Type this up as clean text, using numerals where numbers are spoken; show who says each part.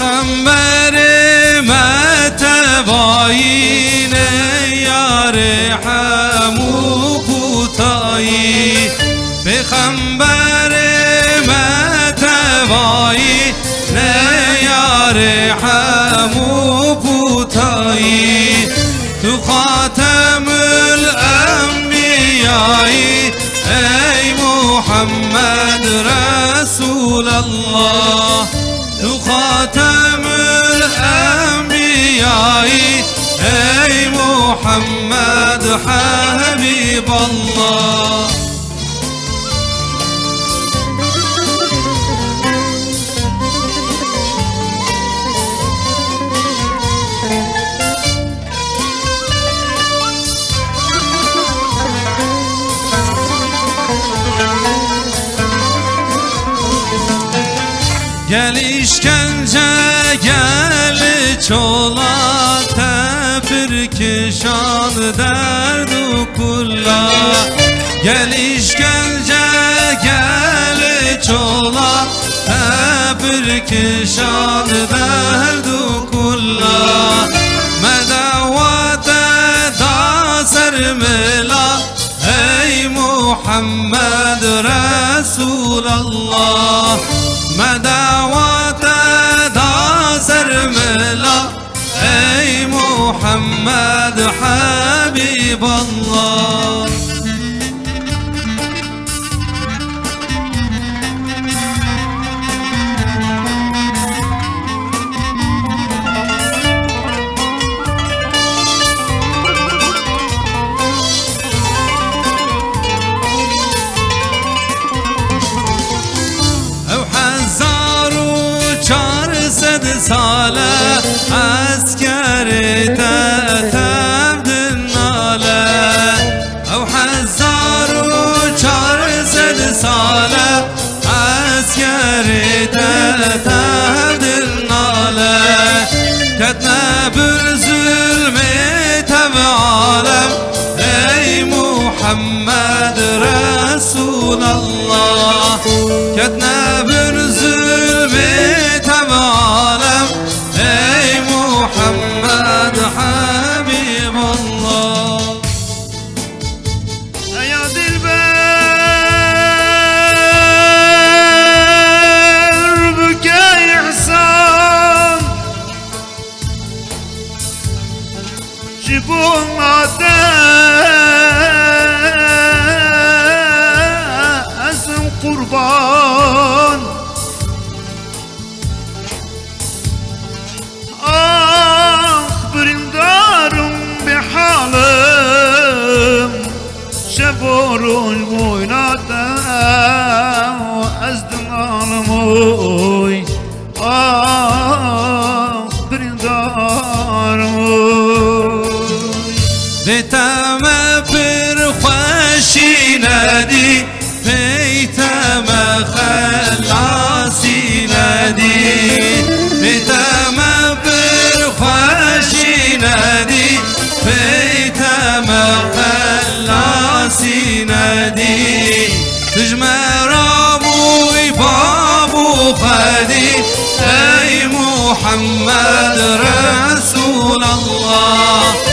Speaker 1: پیغمبر متواین یار همو کوتاهی پیغمبر متواین یار همو کوتاهی تو خاتم الانبیایی ای محمد رسول الله تو خاتم الانبیایی ای محمد حبیب الله گل işkence gel çolak tefir kişan derdu kulla gel işkence gel çolak tefir kişan derdu kulla medavate da sermela ey Muhammed Resulallah مداوات دا سرملا ای محمد حبیب الله ساله عسكر تتبد الناله او 1400 ساله عسكر تتبد الناله كتنا بالظلم تبعالم اي محمد رسول الله كتنا بالظلم تبعالم ey Muhammed Habib Allah
Speaker 2: ya dilber büke ihsan jibun azm kurban شبورون مويناتا وأزدن عالموي برندارموي
Speaker 1: بيتم برخوشي ندي بيتم خلاصي ندي بيتم برخوشي ندي بيتم خلاصي ندي تجمر ابوي بابو خدي اي محمد رسول الله